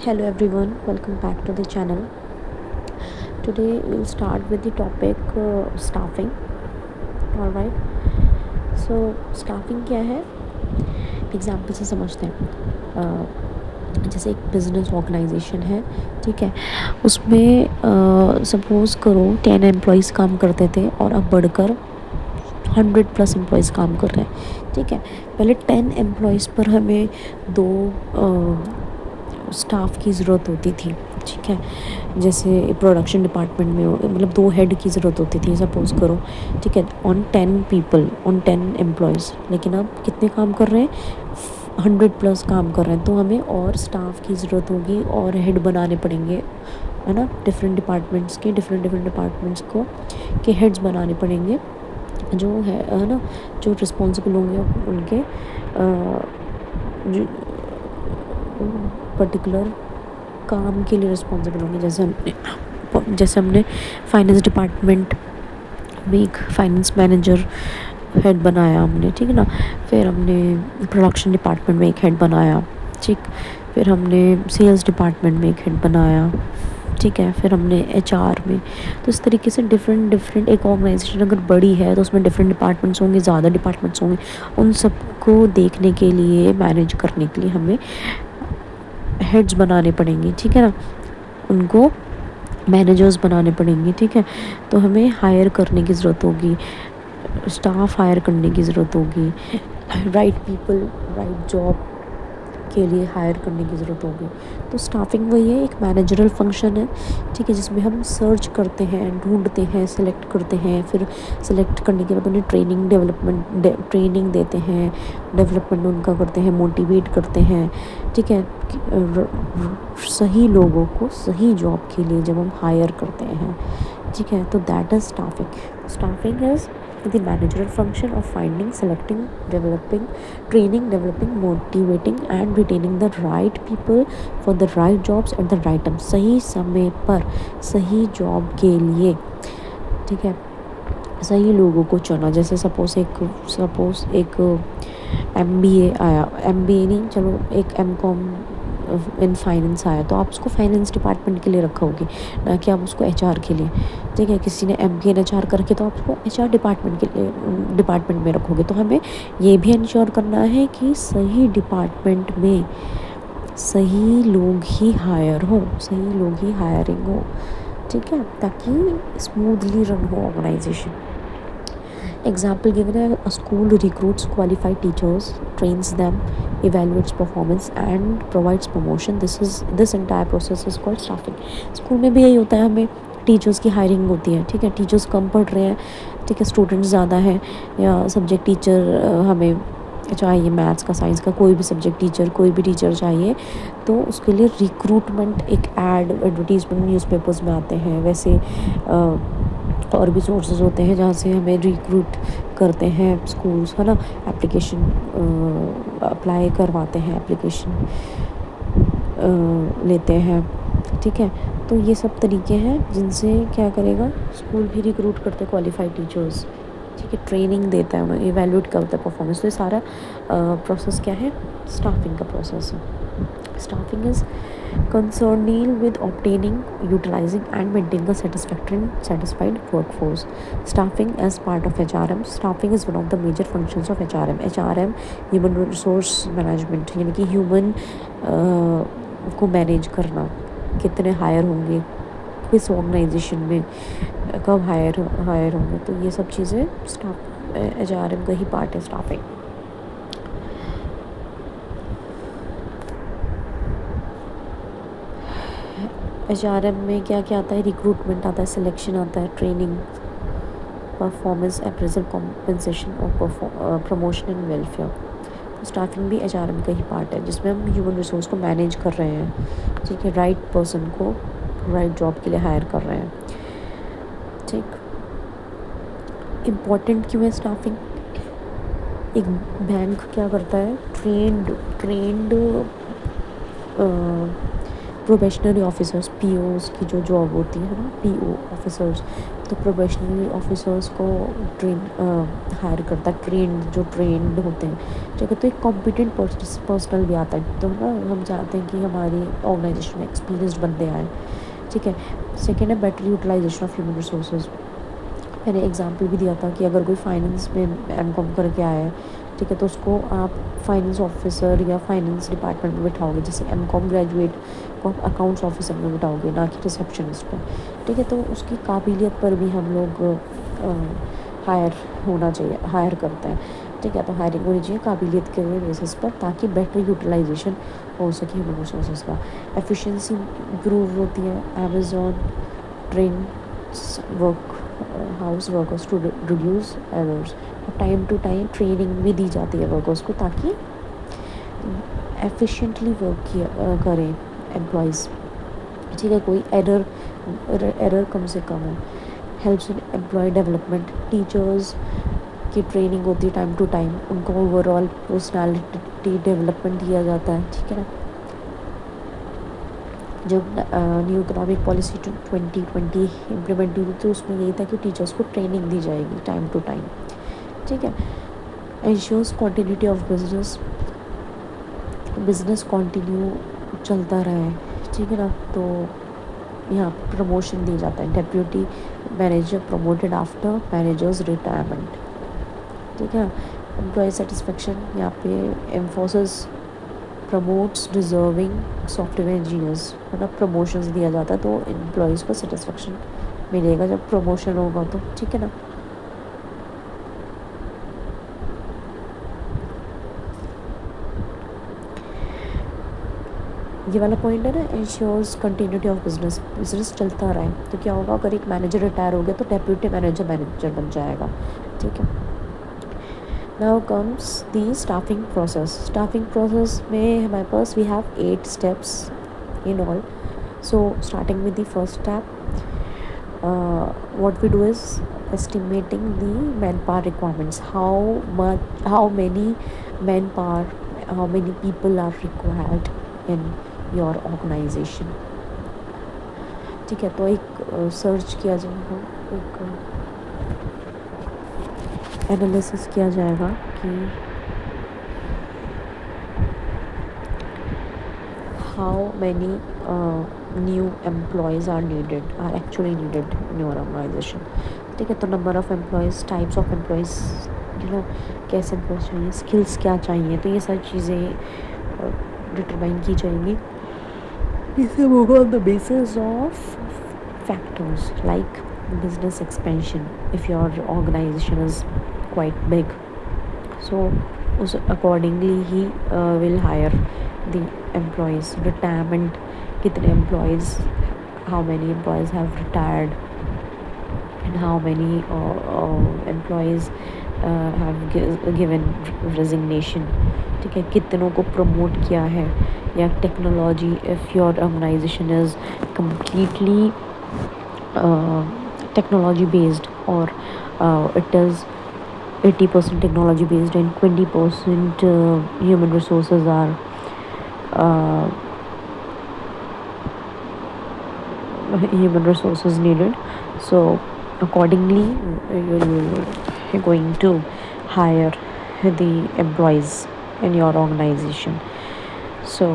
Hello everyone, welcome back to the channel. Today we'll start with the topic staffing. Alright, so staffing क्या है? Example से समझते हैं. जैसे एक बिजनेस ऑर्गेनाइजेशन है, ठीक है. उसमें सपोज़ करो 10 एम्प्लॉयज़ काम करते थे और अब बढ़कर 100+ एम्प्लॉयज़ काम कर रहे हैं, ठीक है. पहले 10 एम्प्लॉयज़ पर हमें दो स्टाफ की ज़रूरत होती थी, ठीक है. जैसे प्रोडक्शन डिपार्टमेंट में मतलब 2 हेड की ज़रूरत होती थी सपोज़ करो, ठीक है, ऑन 10 पीपल, ऑन 10 एम्प्लॉयज़. लेकिन अब कितने काम कर रहे हैं? 100+ काम कर रहे हैं. तो हमें और स्टाफ की ज़रूरत होगी और हेड बनाने पड़ेंगे, है ना. डिफरेंट डिपार्टमेंट्स को के हेड्स बनाने पड़ेंगे, जो है ना, जो रिस्पॉन्सिबल होंगे उनके जो पर्टिकुलर काम के लिए रिस्पॉन्सिबल होंगे. जैसे हमने फाइनेंस डिपार्टमेंट में एक फाइनेंस मैनेजर हेड बनाया हमने, ठीक है ना. फिर हमने प्रोडक्शन डिपार्टमेंट में एक हेड बनाया, ठीक. फिर हमने सेल्स डिपार्टमेंट में एक हेड बनाया, ठीक है. फिर हमने HR में. तो इस तरीके से डिफरेंट एक ऑर्गेनाइजेशन अगर बड़ी है तो उसमें डिफरेंट डिपार्टमेंट्स होंगे, ज़्यादा डिपार्टमेंट्स होंगे. उन सबको देखने के लिए, मैनेज करने के लिए हमें हेड्स बनाने पड़ेंगे, ठीक है ना. उनको मैनेजर्स बनाने पड़ेंगे, ठीक है. तो हमें हायर करने की ज़रूरत होगी, स्टाफ हायर करने की ज़रूरत होगी, राइट पीपल राइट जॉब के लिए हायर करने की ज़रूरत होगी. तो स्टाफिंग वही है, एक मैनेजरल फंक्शन है, ठीक है, जिसमें हम सर्च करते हैं, ढूंढते हैं, सेलेक्ट करते हैं. फिर सेलेक्ट करने के बाद उन्हें ट्रेनिंग देते हैं, डेवलपमेंट उनका करते हैं, मोटिवेट करते हैं, ठीक है. सही लोगों को सही जॉब के लिए जब हम हायर करते हैं, ठीक है, तो that is staffing is the managerial function of finding, selecting, developing, motivating and retaining the right people for the right jobs at the right time. सही समय पर सही जॉब के लिए, ठीक है, सही लोगों को चुना. जैसे सपोज़ एक MBA आया, MBA नहीं, चलो एक MCOM इन फाइनेंस आया, तो आप उसको फाइनेंस डिपार्टमेंट के लिए रखोगे, ना कि आप उसको HR के लिए, ठीक है. किसी ने MBA इन HR कर रखे तो आप उसको HR डिपार्टमेंट में रखोगे. तो हमें ये भी इंश्योर करना है कि सही डिपार्टमेंट में सही लोग ही हायर हो, सही लोग ही हायरिंग हो, ठीक है, ताकि स्मूथली रन हो ऑर्गेनाइजेशन. Example given है, a school recruits qualified teachers, trains them, evaluates performance and provides promotion. This entire process is called staffing. School में भी यही होता है, हमें टीचर्स की हायरिंग होती है, ठीक है. टीचर्स कम पढ़ रहे हैं, ठीक है, स्टूडेंट्स ज़्यादा हैं, या सब्जेक्ट टीचर हमें चाहिए, मैथ्स का, साइंस का, कोई भी सब्जेक्ट टीचर, कोई भी टीचर चाहिए, तो उसके लिए रिक्रूटमेंट एक एडवर्टीजमेंट न्यूज़पेपर्स में आते हैं. वैसे और भी सोर्सेज होते हैं जहाँ से हमें रिक्रूट करते हैं स्कूल्स, है ना. एप्लीकेशन अप्लाई करवाते हैं, एप्लीकेशन लेते हैं, ठीक है. तो ये सब तरीके हैं जिनसे क्या करेगा, स्कूल भी रिक्रूट करते क्वालिफाइड टीचर्स, ठीक है, ट्रेनिंग देता है, उन्हें इवेल्यूएट करता है परफॉर्मेंस. तो ये सारा प्रोसेस क्या है, स्टाफिंग का प्रोसेस है. Staffing is concerned with obtaining, utilizing and maintaining a satisfied workforce. Staffing as part of HRM. Staffing is one of the major functions of HRM. HRM Human Resource Management, यानी कि human को manage करना, कितने higher होंगे, किस organisation में कब higher होंगे. तो ये सब चीज़ें HRM का ही पार्ट है, स्टाफिंग. HRM में क्या क्या आता है, रिक्रूटमेंट आता है, सिलेक्शन आता है, ट्रेनिंग, परफॉर्मेंस अप्रेजल, कॉम्पनसेशन और प्रमोशन एंड वेलफेयर. तो स्टाफिंग भी HRM का ही पार्ट है, जिसमें हम ह्यूमन रिसोर्स को मैनेज कर रहे हैं, ठीक है, राइट पर्सन को राइट जॉब के लिए हायर कर रहे हैं, ठीक. इम्पॉर्टेंट क्यों है स्टाफिंग? एक बैंक क्या करता है, ट्रेंड प्रोबेशनरी ऑफिसर्स, पीओस की जो जॉब होती है ना, पीओ ऑफिसर्स, तो प्रोबेशनरी ऑफिसर्स को ट्रेन हायर करता है, जो ट्रेंड होते हैं, ठीक है। तो एक कॉम्पिटेंट पर्सनल भी आता है, तो ना हम चाहते हैं कि हमारी ऑर्गेनाइजेशन में एक्सपीरियंस्ड बंदे आए, ठीक है। सेकेंड है better utilisation of human resources. मैंने एग्जांपल भी दिया था कि अगर कोई फाइनेंस में एमकॉम करके आया है, ठीक है, तो उसको आप फाइनेंस ऑफिसर या फाइनेंस डिपार्टमेंट में बिठाओगे, जैसे एमकॉम ग्रेजुएट को आप अकाउंट्स ऑफिसर में बिठाओगे, ना कि रिसेप्शनिस्ट पे, ठीक है। तो उसकी काबिलियत पर भी हम लोग हायर करते हैं, ठीक है। तो हायरिंग होनी चाहिए काबिलियत के बेसिस पर, ताकि बेटर यूटिलाइजेशन हो सके ह्यूमन रिसोर्सेज का, एफिशिएंसी इम्प्रूव होती है। Amazon train warehouse workers to reduce errors, और टाइम टू टाइम ट्रेनिंग भी दी जाती है वर्कर्स को, ताकि एफिशिएंटली वर्क करें एम्प्लॉयज़, ठीक है। कोई एरर कम से कम हो। Helps in employee development, teachers की ट्रेनिंग होती है टाइम टू टाइम, उनको ओवरऑल पर्सनालिटी डेवलपमेंट दिया जाता है, ठीक है ना। जब न्यू इकोनॉमिक पॉलिसी 2020 इम्प्लीमेंट हुई तो उसमें यही था कि टीचर्स को ट्रेनिंग दी जाएगी टाइम टू टाइम, ठीक है। Ensures continuity of business continue चलता रहे, ठीक है ना। तो यहाँ प्रमोशन दी जाता है, deputy manager promoted after managers retirement, ठीक है। एम्प्लॉय सेटिस्फेक्शन, यहाँ पे emphasis promotes deserving software engineers, मतलब प्रमोशंस दिया जाता है, तो एम्प्लॉयज़ को सेटिस्फेक्शन मिलेगा जब प्रमोशन होगा, तो ठीक है ना। ये वाला पॉइंट है ना, इंश्योर्स कंटिन्यूटी ऑफ बिजनेस चलता रहे, तो क्या होगा, अगर एक मैनेजर रिटायर हो गया तो डेप्यूटी मैनेजर बन जाएगा, ठीक है। Now comes the staffing process में हमारे पास we have 8 steps in all. So starting with the first step, what we do is estimating the manpower requirements, how many manpower, how many people are required in your organization, ठीक है। तो एक search किया जाएगा, एक analysis किया जाएगा कि how many new employees are actually needed in your organization, ठीक है। तो number of employees, types of employees, कैसे एम्प्लॉयज़ चाहिए, स्किल्स क्या चाहिए, तो ये सारी चीज़ें डिटरमाइन की जाएंगी। इसे होगा on the basis of factors like business expansion, if your organization is quite big, so accordingly he will hire the employees. Retirement, kitne employees, how many employees have retired, and how many employees have given resignation, ठीक है। कितनों को promote किया है, या technology, if your organisation is completely technology based, or it is 80% technology based and 20% human resources are human resources needed. So accordingly you're going to hire the employees in your organization. So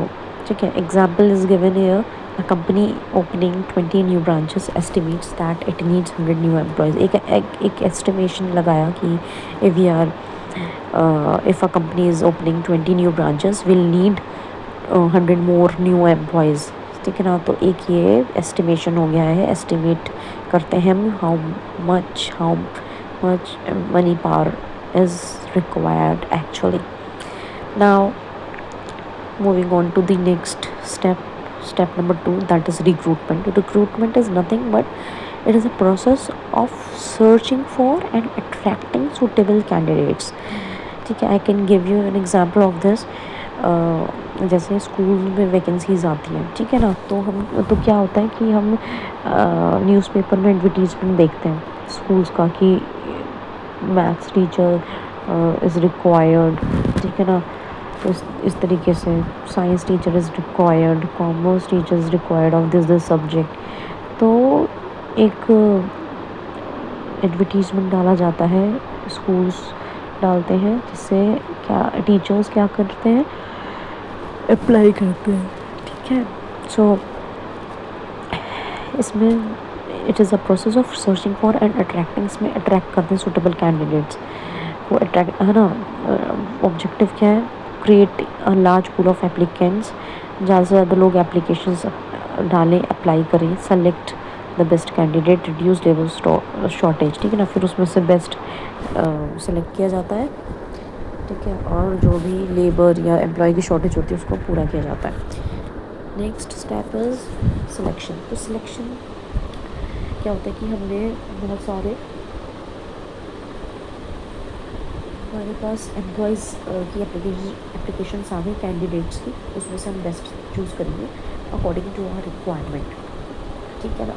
okay, example is given here. A company opening 20 new branches estimates that it needs 100 new employees. एक estimation लगाया कि if a company is opening 20 new branches, will need 100 more new employees, ठीक है ना। तो एक ये estimation हो गया है, estimate करते हैं हम how much money power is required actually. Now moving on to the next step number 2, that is recruitment is nothing but it is a process of searching for and attracting suitable candidates, ठीक है। I can give you an example of this. जैसे school में vacancies आती हैं, ठीक है ना, तो क्या होता है कि हम न्यूज़पेपर में एडवर्टीजमेंट देखते हैं स्कूल्स का कि मैथ्स टीचर इज़ रिक्वायर्ड, ठीक है ना। तो इस तरीके से science teacher is required, commerce teacher is required of this subject. तो एक एडवर्टीज़मेंट डाला जाता है, स्कूल्स डालते हैं, जिससे क्या टीचर्स क्या करते हैं, अप्लाई करते हैं। ठीक है, सो इसमें it is a process of searching for and attracting, इसमें अट्रैक्ट करते हैं सूटेबल कैंडिडेट्स वो अट्रैक्ट, है ना। ऑब्जेक्टिव क्या है, create a large pool of applicants, ज़्यादा से ज़्यादा लोग एप्लीकेशंस डालें, अप्लाई करें, select the best candidate, reduce labour shortage. ठीक है ना, फिर उसमें से बेस्ट सेलेक्ट किया जाता है। ठीक है, और जो भी लेबर या एम्प्लॉय की शॉर्टेज होती है उसको पूरा किया जाता है। Next step is selection. तो सिलेक्शन क्या होता है कि हमने बहुत सारे, हमारे पास एम्प्लॉयज़ की एप्लीकेशन आ गई कैंडिडेट्स की, उसमें से हम बेस्ट चूज़ करेंगे अकॉर्डिंग टू आवर रिक्वायरमेंट। ठीक है ना,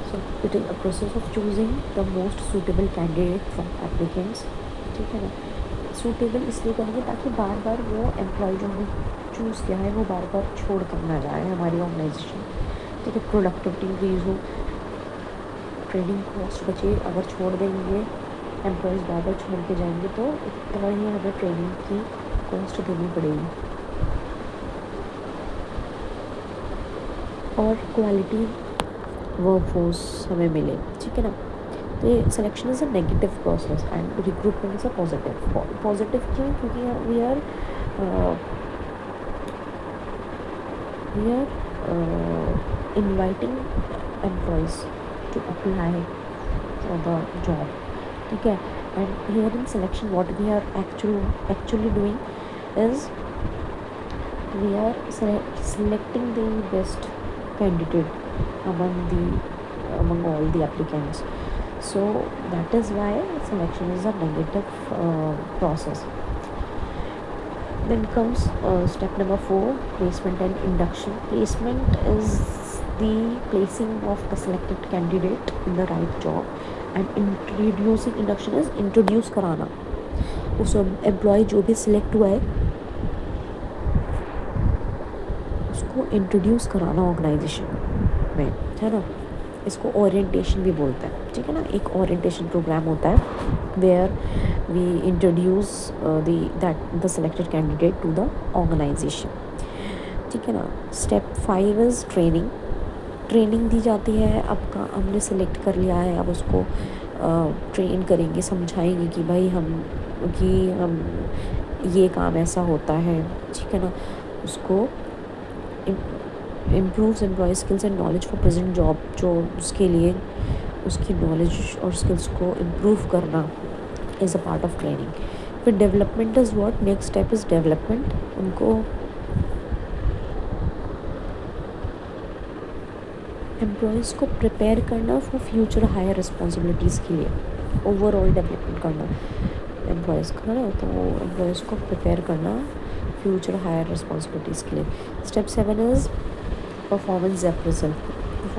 so it is a process of choosing the most suitable candidate from applicants. ठीक है ना, सूटेबल इसलिए करेंगे ताकि बार बार वो एम्प्लॉय जो हमने चूज़ किया है वो बार बार छोड़ कर ना जाए हमारी ऑर्गेनाइजेशन। ठीक है, प्रोडक्टिविटी इंक्रीज हो, ट्रेनिंग कॉस्ट बचे। अगर छोड़ देंगे एम्प्लॉयज़ बार बार छोड़ के जाएंगे तो इतना ही हमें ट्रेनिंग की कॉस्ट देनी पड़ेगी, और क्वालिटी वर्कफोर्स हमें मिले। ठीक है ना, तो ये selection is a negative process and recruitment is a positive. Positive क्यों, क्योंकि we are inviting employees to apply for the job. ठीक है, and here in selection what we are actually doing is we are selecting the best candidate among all the applicants. So that is why selection is a negative process. Then comes step number 4, placement and induction. Placement is the placing of the selected candidate in the right job, and introducing, induction is introduce कराना उस employ जो भी select हुआ है उसको introduce कराना organisation में, है ना। इसको ओरिएंटेशन भी बोलते हैं। ठीक है ना, एक ओरिएंटेशन प्रोग्राम होता है where we introduce the selected candidate to the organisation. ठीक है ना, स्टेप 5 इज़ ट्रेनिंग। ट्रेनिंग दी जाती है, अब का हमने सेलेक्ट कर लिया है, अब उसको ट्रेन करेंगे, समझाएंगे कि भाई हम ये काम ऐसा होता है। ठीक है ना, उसको improves employee skills and knowledge for present job, जो उसके लिए उसकी नॉलेज और स्किल्स को इम्प्रूव करना is a part of training. फिर development is what, next step is development. उनको एम्प्लॉयज़ को प्रिपेयर करना फॉर फ्यूचर हायर रिस्पॉन्सिबिलिटीज़ के लिए, ओवरऑल डेवलपमेंट करना एम्प्लॉयज़ का, है ना। तो एम्प्लॉयज़ को प्रिपेयर करना फ्यूचर हायर रिस्पॉन्सिबिलिटीज़ के लिए। Step 7 is performance appraisal.